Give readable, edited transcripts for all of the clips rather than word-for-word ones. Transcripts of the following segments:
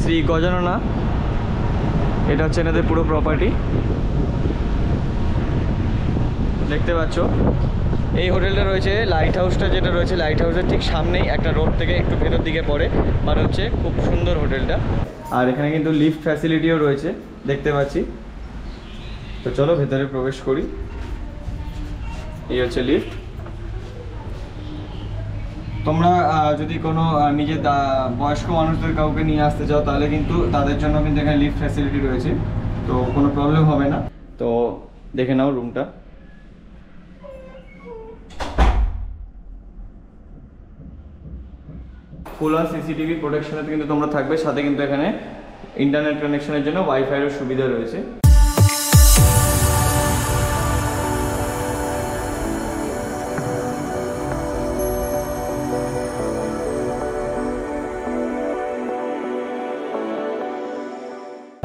শ্রী গজাননা। এটা হচ্ছে এনাদের পুরো প্রপার্টি, দেখতে পাচ্ছ। এই হোটেলটা রয়েছে লাইট হাউসটা, যেটা রয়েছে লাইট হাউসের ঠিক সামনেই, একটা রোড থেকে একটু ভেতর দিকে পড়ে, মানে হচ্ছে খুব সুন্দর হোটেলটা। আর এখানে কিন্তু লিফট ফ্যাসিলিটিও রয়েছে, দেখতে পাচ্ছি। তো চলো ভেতরে প্রবেশ করি। এই হচ্ছে লিফট। তোমরা যদি কোনো নিজের বয়স্ক মানুষদের কাউকে নিয়ে আসতে চাও, তাহলে কিন্তু তাদের জন্য কিন্তু এখানে লিফট ফ্যাসিলিটি রয়েছে, তো কোনো প্রবলেম হবে না। তো দেখে নাও রুমটা। ফুল অন সিসিটিভি প্রোটেকশনে কিন্তু তোমরা থাকবে, সাথে কিন্তু এখানে ইন্টারনেট কানেকশনের জন্য ওয়াইফাইয়ের সুবিধা রয়েছে।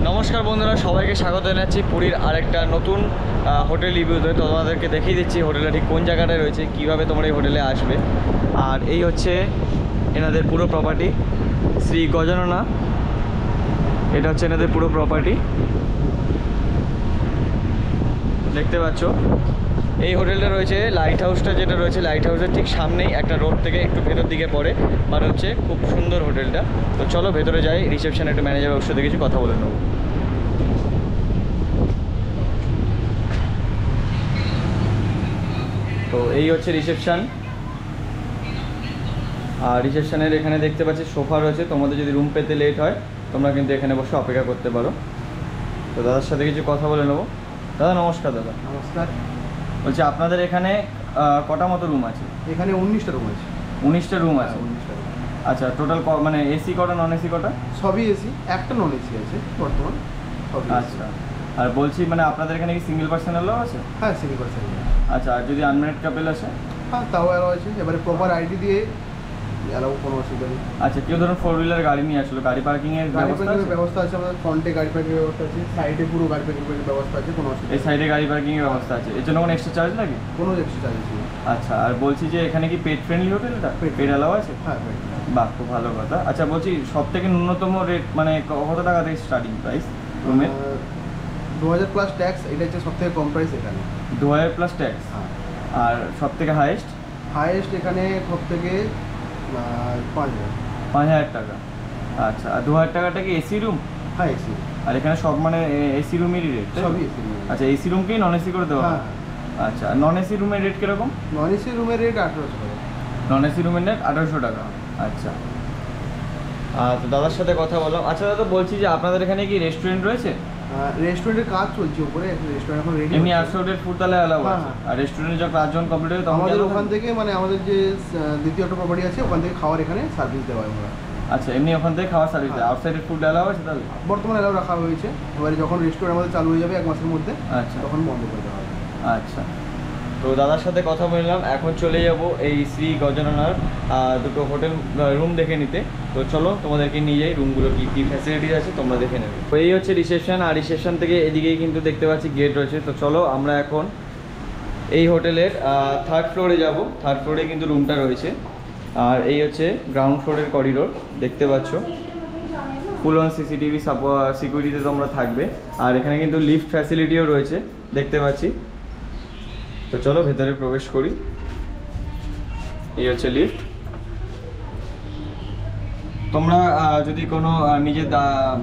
নমস্কার বন্ধুরা, সবাইকে স্বাগত জানাচ্ছি পুরীর আরেকটা নতুন হোটেল রিভিউতে। তোমাদেরকে দেখিয়ে দিচ্ছি হোটেলটা ঠিক কোন জায়গাটায় রয়েছে, কিভাবে তোমরা এই হোটেলে আসবে। আর এই হচ্ছে এনাদের পুরো প্রপার্টি, শ্রী গজাননা। এটা হচ্ছে এনাদের পুরো প্রপার্টি, দেখতে পাচ্ছ। এই হোটেলটা রয়েছে লাইট হাউসটা, যেটা রয়েছে লাইট হাউসের ঠিক সামনেই, একটা রোড থেকে একটু ভেতর দিকে পড়ে, মানে হচ্ছে খুব সুন্দর হোটেলটা। তো চলো ভেতরে যাই, রিসেপশনে একটু ম্যানেজার অবশ্য দেখেছি, কথা বলে নেবো। তো এই হচ্ছে রিসেপশন। আর রিসেপশনের এখানে দেখতে পাচ্ছি সোফা রয়েছে, তোমাদের যদি রুম পেতে লেট হয় তোমরা কিন্তু এখানে বসে অপেক্ষা করতে পারো। তো দাদার সাথে কিছু কথা বলে নেবো। দাদা নমস্কার। দাদা নমস্কার। বলছি আপনাদের এখানে কটা মতো রুম আছে? এখানে 19টা রুম আছে। 19টা রুম আছে? 19টা রুম। আচ্ছা, টোটাল মানে এসি কটা, নন এসি কটা? সবই এসি, একটা নন এসি আছে বর্তমান। আচ্ছা, আর বলছি মানে আপনাদের এখানে কি সিঙ্গেল পার্সন এলাও আছে? হ্যাঁ, সিঙ্গেল পার্সন। আচ্ছা, আর যদি আনম্যারিড কাপল আসে? হ্যাঁ, তাও অ্যালাউ আছে, এবারে প্রপার আইডি দিয়ে অ্যালাউ, কোনো অসুবিধা নেই। আচ্ছা, কেউ ধরুন 4 হুইলার গাড়ি নিয়ে আসলো, গাড়ি পার্কিংয়ের ব্যবস্থা আছে আমাদের। ফ্রন্টে গাড়ি পার্কিং ব্যবস্থা আছে, সাইডে পুরো গাড়ি পার্কিং ব্যবস্থা আছে, কোনো অসুবিধা এই সাইডে গাড়ি পার্কিংয়ের ব্যবস্থা আছে, এর জন্য কোনো এক্সট্রা চার্জ লাগে? কোনো এক্সট্রা চার্জ নেই। আচ্ছা, আর বলছি যে এখানে কি পেট ফ্রেন্ডলি হোটেলটা? পেট অ্যালাউ আছে? হ্যাঁ, বাহ, খুব ভালো কথা। আচ্ছা বলছি, সব থেকে ন্যূনতম রেট মানে কত টাকা থেকে স্টার্টিং প্রাইস রুমের? 2000 প্লাস ট্যাক্স, এটা হচ্ছে সব থেকে কম প্রাইস এখানে। 2000 প্লাস ট্যাক্স। হ্যাঁ। আর সব থেকে হাইয়েস্ট এখানে সব থেকে 5000 টাকা। আচ্ছা, আর 2000 টাকাটা কি এসি রুম? হ্যাঁ, এসি। আর এখানে সব মানে এসি রুমেরই রেট? সবই এসি রুম। আচ্ছা, এসি রুমকেই নন এসি করে দেওয়া? হ্যাঁ। আচ্ছা, আর নন এসি রুমের রেট কিরকম? নন এসি রুমের রেট 1800 টাকা। নন এসি রুমের রেট 1800 টাকা। আচ্ছা, তো দাদার সাথে কথা বললাম। আচ্ছা দাদা, বলছি যে আপনাদের এখানে কি রেস্টুরেন্ট রয়েছে? রেস্টুরেন্টের কাজ চলছে উপরে, রেস্টুরেন্ট এখন রেডি। এমনি আউটসাইডের ফুড তাহলে অ্যালাউ আছে? হ্যাঁ। আর রেস্টুরেন্টে যখন কাজজন কমপ্লিট হবে তখন আমাদের ওখান থেকে, মানে আমাদের যে দ্বিতীয় একটা প্রপার্টি আছে, ওখান থেকে খাওয়ার এখানে সার্ভিস দেওয়া হয় আমরা। আচ্ছা, এমনি ওখান থেকে খাওয়ার সার্ভিস দেয়? হ্যাঁ। আউটসাইডের ফুড অ্যালাউ আছে তাহলে? বর্তমানে অ্যালাউ রাখা হয়েছে, এবারে যখন রেস্টুরেন্ট আমাদের চালু হয়ে যাবে 1 মাসের মধ্যে, আচ্ছা তখন বন্ধ করে দেওয়া হবে। আচ্ছা, তো দাদার সাথে কথা বললাম, এখন চলে যাব এই শ্রী গজাননার দুটো হোটেল রুম দেখে নিতে। তো চলো তোমাদেরকে নিয়ে যাই, রুমগুলো কী কী ফ্যাসিলিটিস আছে তোমরা দেখে নেবে। তো এই হচ্ছে রিসেপশন, আর রিসেপশন থেকে এদিকেই কিন্তু দেখতে পাচ্ছি গেট রয়েছে। তো চলো আমরা এখন এই হোটেলের 3rd ফ্লোরে যাব। 3rd ফ্লোরে কিন্তু রুমটা রয়েছে। আর এই হচ্ছে গ্রাউন্ড ফ্লোরের করিডোর, দেখতে পাচ্ছ। ফুল অন সিসিটিভি সিকিউরিটিতে তোমরা থাকবে। আর এখানে কিন্তু লিফট ফ্যাসিলিটিও রয়েছে, দেখতে পাচ্ছি। তো চলো ভেতরে প্রবেশ করি। এই হচ্ছে লিফট। তোমরা যদি কোনো নিজের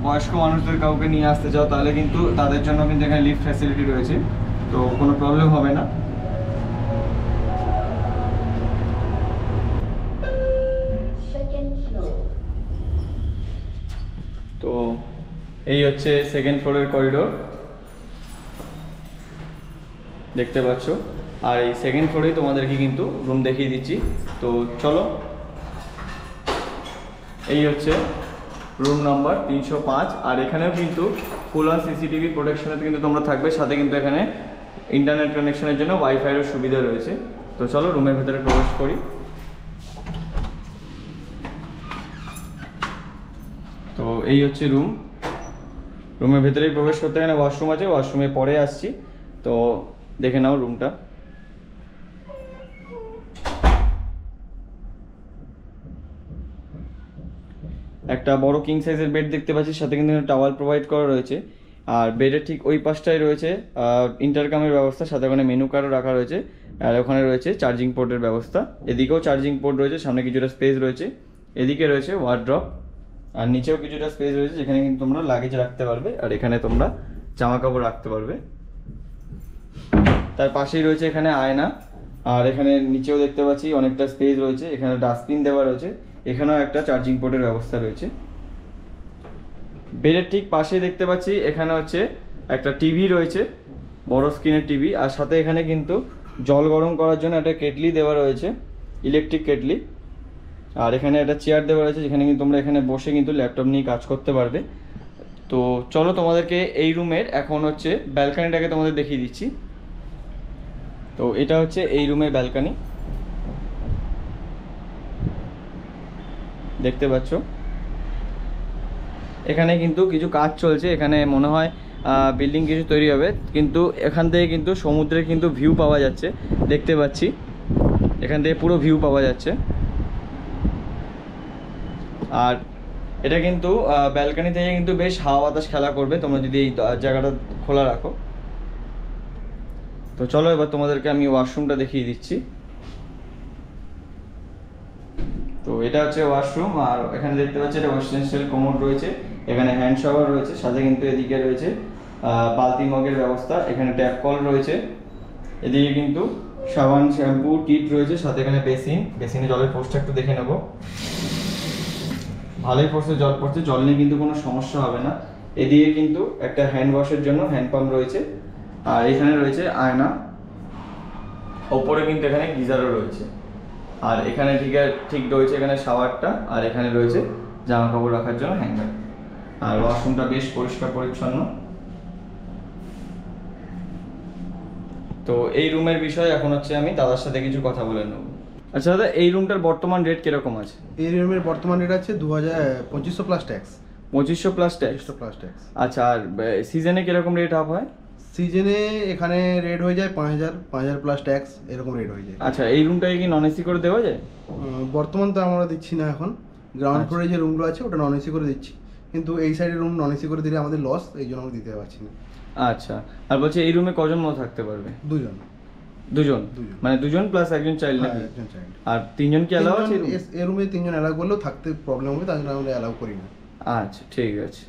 বয়স্ক মানুষদের কাউকে নিয়ে আসতে চাও, তাহলে কিন্তু তাদের জন্য কিন্তু এখানে লিফট ফ্যাসিলিটি রয়েছে, তো কোনো প্রবলেম হবে না। তো এই হচ্ছে 2nd ফ্লোরের করিডোর, দেখতে পাচ্ছ। আর এই 2nd ফ্লোরেই তোমাদেরকে কিন্তু রুম দেখিয়ে দিচ্ছি। তো চলো, এই হচ্ছে রুম নাম্বার 305। আর এখানেও কিন্তু ফুল অন সিসিটিভি প্রোটেকশনে কিন্তু তোমরা থাকবে, সাথে কিন্তু এখানে ইন্টারনেট কানেকশনের জন্য ওয়াইফাইয়ের সুবিধা রয়েছে। তো চলো রুমের ভেতরে প্রবেশ করি। তো এই হচ্ছে রুম। রুমের ভেতরেই প্রবেশ করতে এখানে ওয়াশরুম আছে, ওয়াশরুমে পরে আসছি। তো দেখে নাও রুমটা। একটা বড় কিং সাইজের বেড দেখতে পাচ্ছি, সাথে কিন্তু টাওয়াল প্রোভাইড করা রয়েছে। আর বেডের ঠিক ওই পাশটায় রয়েছে ইন্টারকামের ব্যবস্থা, সাথে ওখানে মেনু কার্ডও রাখা রয়েছে। আর ওখানে রয়েছে চার্জিং পোর্টের ব্যবস্থা, এদিকেও চার্জিং পোর্ট রয়েছে, সামনে কিছুটা স্পেস রয়েছে, এদিকে রয়েছে ওয়ার্ড্রপ, আর নিচেও কিছুটা স্পেস রয়েছে যেখানে কিন্তু তোমরা লাগেজ রাখতে পারবে, আর এখানে তোমরা জামা কাপড় রাখতে পারবে। তার পাশেই রয়েছে এখানে আয়না, আর এখানে নিচেও দেখতে পাচ্ছি অনেকটা স্পেস রয়েছে, এখানে ডাস্টবিন দেওয়া রয়েছে, এখানেও একটা চার্জিং পোর্টের ব্যবস্থা রয়েছে। বেডের ঠিক পাশে দেখতে পাচ্ছি এখানে হচ্ছে একটা টিভি রয়েছে, বড় স্ক্রিনের টিভি, আর সাথে এখানে কিন্তু জল গরম করার জন্য একটা কেটলি দেওয়া রয়েছে, ইলেকট্রিক কেটলি। আর এখানে একটা চেয়ার দেওয়া রয়েছে যেখানে কিন্তু তোমরা এখানে বসে কিন্তু ল্যাপটপ নিয়ে কাজ করতে পারবে। তো চলো তোমাদেরকে এই রুমের এখন হচ্ছে ব্যালকানিটাকে তোমাদের দেখিয়ে দিচ্ছি। তো এটা হচ্ছে এই রুমের ব্যালকানি, দেখতে পাচ্ছ। এখানে কিন্তু কিছু কাজ চলছে, এখানে মনে হয় বিল্ডিং কিছু তৈরি হবে, কিন্তু এখান থেকে কিন্তু সমুদ্রের কিন্তু ভিউ পাওয়া যাচ্ছে, দেখতে পাচ্ছি এখান থেকে পুরো ভিউ পাওয়া যাচ্ছে। আর এটা কিন্তু ব্যালকানি থেকে কিন্তু বেশ হাওয়া বাতাস খেলা করবে তোমরা যদি এই জায়গাটা খোলা রাখো। তো চলো এবার তোমাদেরকে আমি ওয়াশরুমটা দেখিয়ে দিচ্ছি। তো এটা হচ্ছে ওয়াশরুম, আর এখানে দেখতে পাচ্ছি এটা ওয়েস্টার্ন কমোড রয়েছে, এখানে হ্যান্ড শাওয়ার রয়েছে, সাথে কিন্তু এদিকে রয়েছে বালতি মগের ব্যবস্থা, এখানে ট্যাপ কল রয়েছে, এদিকে কিন্তু সাবান শ্যাম্পু টিপ রয়েছে, সাথে এখানে বেসিনে জলের ফোর্সটা একটু দেখে নেব। ভালোই ফোর্সে জল পড়ছে, জল নিয়ে কিন্তু কোনো সমস্যা হবে না। এদিকে কিন্তু একটা হ্যান্ড ওয়াশের জন্য হ্যান্ড পাম্প রয়েছে, আর এখানে রয়েছে আয়না, ওপরে কিন্তু এখানে গিজারও রয়েছে, আর এখানে ঠিক রয়েছে এখানে শাওয়ারটা, আর এখানে রয়েছে জামা কাপড় রাখার জন্য হ্যাঙ্গার। আর ওয়াশরুমটা বেশ পরিষ্কার পরিচ্ছন্ন। তো এই রুমের বিষয়ে এখন হচ্ছে আমি দাদার সাথে কিছু কথা বলে নেব। আচ্ছা দাদা, এই রুমটার বর্তমান রেট কিরকম আছে? এই রুমের বর্তমান রেট আছে 2500 প্লাস ট্যাক্স। 2500 plus tax. আচ্ছা, আর সিজনে কিরকম রেট আপ হয়? সিজনে এখানে রেট হয়ে যায় 5000 প্লাস ট্যাক্স, এরকম রেট হয়ে যায়। আচ্ছা, এই রুমটাকে কি নন এসি করে দেওয়া যায়? বর্তমান তো আমরা দিচ্ছি না, এখন গ্রাউন্ড ফ্লোরে যে রুমগুলো আছে ওটা নন এসি করে দিচ্ছি, কিন্তু এই সাইডের রুম নন এসি করে দিলে আমাদের লস, এই জন্য আমরা দিতে পারছি না। আচ্ছা, আর বলছি এই রুমে কজন মতো থাকতে পারবে? দুজন মানে দুজন প্লাস একজন চাইল্ড নাকি? একজন চাইল্ড। আর তিনজন কি অ্যালাউ আছে? এই রুমে তিনজন অ্যালাউ করলেও থাকতে প্রবলেম হবে, তাই জন্য আমরা অ্যালাউ করি না। আচ্ছা, ঠিক আছে।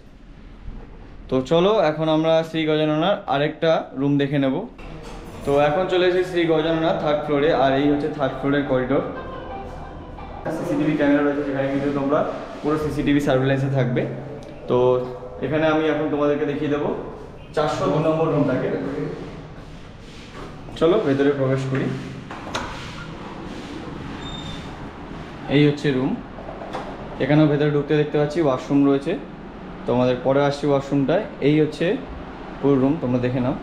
তো চলো এখন আমরা শ্রী গজাননার আরেকটা রুম দেখে নেব। তো এখন চলে এসেছি শ্রী গজাননা থার্ড ফ্লোরে, আর এই হচ্ছে থার্ড ফ্লোরের করিডোর। সিসিটিভি ক্যামেরা রয়েছে, যেখানে কিন্তু তোমরা পুরো সিসিটিভি সার্ভিলেন্সে থাকবে। তো এখানে আমি এখন তোমাদেরকে দেখিয়ে দেবো 402 নম্বর রুমটাকে। চলো ভেতরে প্রবেশ করি। এই হচ্ছে রুম, এখানেও ভেতরে ঢুকতে দেখতে পাচ্ছি ওয়াশরুম রয়েছে, তোমাদের পরে আসছি ওয়াশরুমটায়। এই হচ্ছে পুরো রুম, তোমরা দেখে নাও।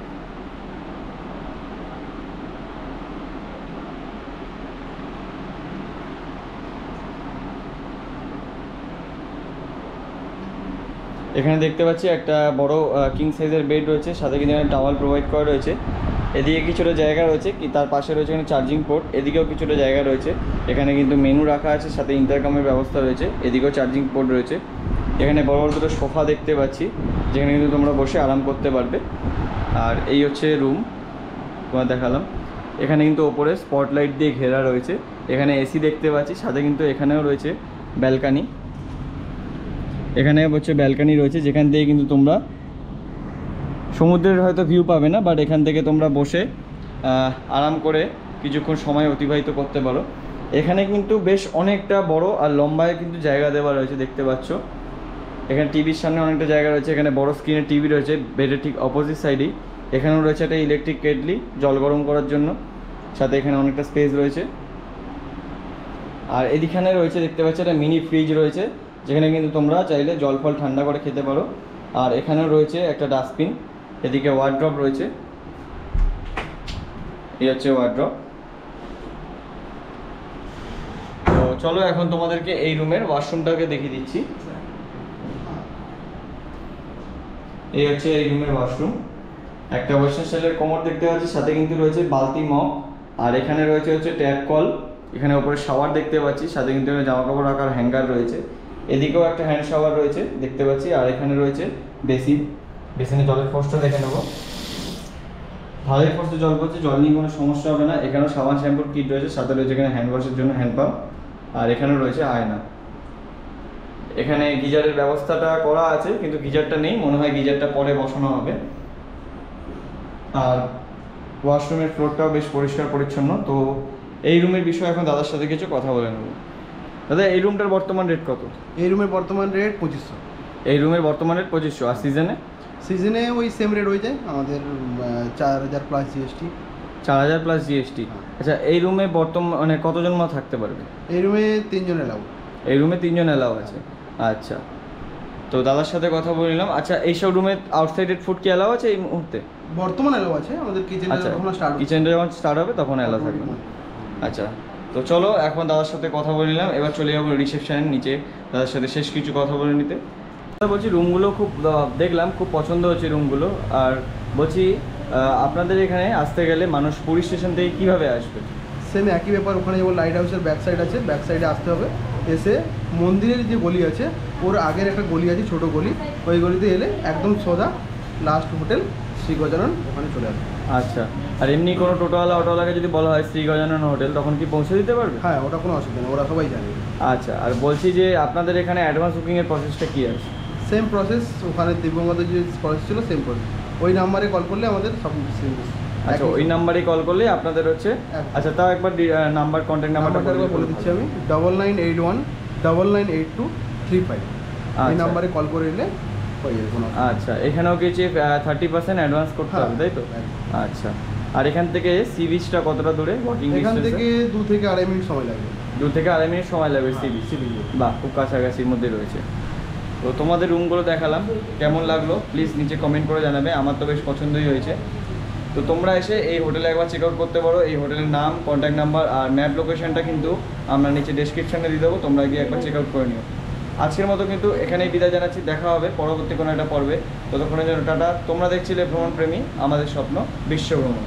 এখানে দেখতে পাচ্ছি একটা বড় কিং সাইজের বেড রয়েছে, সাথে কিন্তু এখানে টাওয়াল প্রোভাইড করা রয়েছে। এদিকে কিছুটা জায়গা রয়েছে, কি তার পাশে রয়েছে এখানে চার্জিং পোর্ট, এদিকেও কিছুটা জায়গা রয়েছে, এখানে কিন্তু মেনু রাখা আছে, সাথে ইন্টারকমের ব্যবস্থা রয়েছে, এদিকেও চার্জিং পোর্ট রয়েছে। এখানে বড় বড় দুটো সোফা দেখতে পাচ্ছি, যেখানে কিন্তু তোমরা বসে আরাম করতে পারবে। আর এই হচ্ছে রুম, তোমার দেখালাম। এখানে কিন্তু ওপরে স্পটলাইট দিয়ে ঘেরা রয়েছে, এখানে এসি দেখতে পাচ্ছি, সাথে কিন্তু এখানেও রয়েছে ব্যালকানি। এখানে হচ্ছে ব্যালকানি রয়েছে, যেখান থেকে কিন্তু তোমরা সমুদ্রের হয়তো ভিউ পাবে না, বাট এখান থেকে তোমরা বসে আরাম করে কিছুক্ষণ সময় অতিবাহিত করতে পারো। এখানে কিন্তু বেশ অনেকটা বড় আর লম্বায় কিন্তু জায়গা দেওয়া রয়েছে, দেখতে পাচ্ছ। এখানে টিভির সামনে অনেকটা জায়গা রয়েছে, এখানে বড় স্ক্রিনের টিভি রয়েছে বেডের ঠিক অপোজিট সাইডেই। এখানেও রয়েছে একটা ইলেকট্রিক কেটলি জল গরম করার জন্য, সাথে এখানে অনেকটা স্পেস রয়েছে। আর এদিকে রয়েছে দেখতে পাচ্ছ একটা মিনি ফ্রিজ রয়েছে, যেখানে কিন্তু তোমরা চাইলে জল ফল ঠান্ডা করে খেতে পারো। আর এখানেও রয়েছে একটা ডাস্টবিন, এদিকে ওয়ার্ড্রপ রয়েছে, এই হচ্ছে ওয়ার্ড্রপ। তো চলো এখন তোমাদেরকে এই রুমের ওয়াশরুমটাকে দেখিয়ে দিচ্ছি। এই হচ্ছে এই রুমের ওয়াশরুম, একটা ওয়েস্টার্ন স্টাইলের কোমর দেখতে পাচ্ছি, সাথে কিন্তু রয়েছে বালতি মগ, আর এখানে রয়েছে ট্যাপ কল, এখানে উপরে শাওয়ার দেখতে পাচ্ছি, সাথে কিন্তু জামা কাপড় রাখার হ্যাঙ্গার রয়েছে। এদিকেও একটা হ্যান্ড শাওয়ার রয়েছে দেখতে পাচ্ছি, আর এখানে রয়েছে বেসিন। বেসিনে জলের ফোর্সটা দেখে নেবো, ভালোই ফোর্সে জল পড়ছে, জল নিয়ে কোনো সমস্যা হবে না। এখানেও সাবান শ্যাম্পুর কিট রয়েছে, সাথে রয়েছে এখানে হ্যান্ড ওয়াশের জন্য হ্যান্ড পাম্প, আর এখানেও রয়েছে আয়না। এখানে গিজারের ব্যবস্থাটা করা আছে, কিন্তু গিজারটা নেই, মনে হয় গিজারটা পরে বসানো হবে। আর ওয়াশরুমের ফ্লোরটাও বেশ পরিষ্কার পরিচ্ছন্ন। তো এই রুমের বিষয়ে এখন দাদার সাথে কিছু কথা বলে নেব। দাদা, এই রুমটার বর্তমান রেট কত? এই রুমের বর্তমান রেট 2500। এই রুমের বর্তমান রেট 2500, আর সিজনে? সিজনে ওই সেম রেট হয়ে যায় আমাদের 4000 প্লাস জিএসটি। 4000 plus GST. আচ্ছা, এই রুমে বর্তমানে কতজন মা থাকতে পারবে? এই রুমে 3 জন এলাও। এই রুমে 3 জন এলাও আছে। আচ্ছা, তো দাদার সাথে কথা বলে নিলাম। আচ্ছা, এইসব রুমে আউটসাইডেড ফুড কি এলাও আছে এই মুহূর্তে? বর্তমান এলাও আছে, আমাদের কিচেনটা আচ্ছা, যখন স্টার্ট কিচেনটা যখন স্টার্ট হবে তখন এলাও থাকবে না। আচ্ছা, তো চলো এখন দাদার সাথে কথা বলে নিলাম, এবার চলে যাবো রিসেপশনের নিচে দাদার সাথে শেষ কিছু কথা বলে নিতে। দাদা বলছি, রুমগুলো খুব দেখলাম, খুব পছন্দ হচ্ছে রুমগুলো। আর বলছি, আপনাদের এখানে আসতে গেলে মানুষ পুরী স্টেশন থেকে কীভাবে আসবে? সেম একই ব্যাপার, ওখানে যেমন লাইট হাউসের ব্যাক সাইড আছে, ব্যাক সাইডে আসতে হবে। এসে মন্দিরের যে গলি আছে ওর আগের একটা গলি আছে, ছোট গলি, ওই গলিতে এলে একদম সোজা লাস্ট হোটেল শ্রী গজানন, ওখানে চলে আসবে। আচ্ছা, আর এমনি কোনো টোটোওয়ালা অটোওয়ালাকে যদি বলা হয় শ্রী গজানন হোটেল, তখন কি পৌঁছে দিতে পারবে? হ্যাঁ, ওটা কোনো অসুবিধা নেই, ওরা সবাই জানে। আচ্ছা, আর বলছি যে আপনাদের এখানে অ্যাডভান্স বুকিংয়ের প্রসেসটা কী আছে? সেম প্রসেস, ওখানে দিব্যঙ্গদের যে প্রসেস ছিল সেম প্রসেস, ওই নাম্বারে কল করলে আমাদের সব সেম। আচ্ছা, ওই নাম্বারে কল করলে আপনাদের হচ্ছে। আচ্ছা, তাও একবার নাম্বার, কন্ট্যাক্ট নাম্বারটা বলে দিচ্ছি আমি, 9981 998235। এই নাম্বারে কল করে এলে হয়ে যাবে কোনো। আচ্ছা, এখানেও কিছু 30% অ্যাডভান্স করতে হবে, তাই তো? আচ্ছা, আর এখান থেকে সি বিচটা কতটা দূরে? ওয়াকিং এখান ডিস্টেন্স থেকে 2 থেকে 2.5 মিনিট সময় লাগবে। 2 থেকে 2.5 মিনিট সময় লাগবে সি বিচ। বাহ, খুব কাছাকাছির মধ্যে রয়েছে। তো তোমাদের রুমগুলো দেখালাম, কেমন লাগলো প্লিজ নিচে কমেন্ট করে জানাবে। আমার তো বেশ পছন্দই হয়েছে। তো তোমরা এসে এই হোটেলে একবার চেক আউট করতে পারো। এই হোটেলের নাম, কন্ট্যাক্ট নাম্বার আর ম্যাপ লোকেশনটা কিন্তু আমরা নিচে ডেসক্রিপশনে দিয়ে দেবো, তোমরা গিয়ে একবার চেক আউট করে নিও। আজকের মতো কিন্তু এখানেই বিদায় জানাচ্ছি, দেখা হবে পরবর্তী কোনো একটা পর্বে। ততক্ষণের জন্য টাটা। তোমরা দেখছিলে ভ্রমণ প্রেমী, আমাদের স্বপ্ন বিশ্ব ভ্রমণ।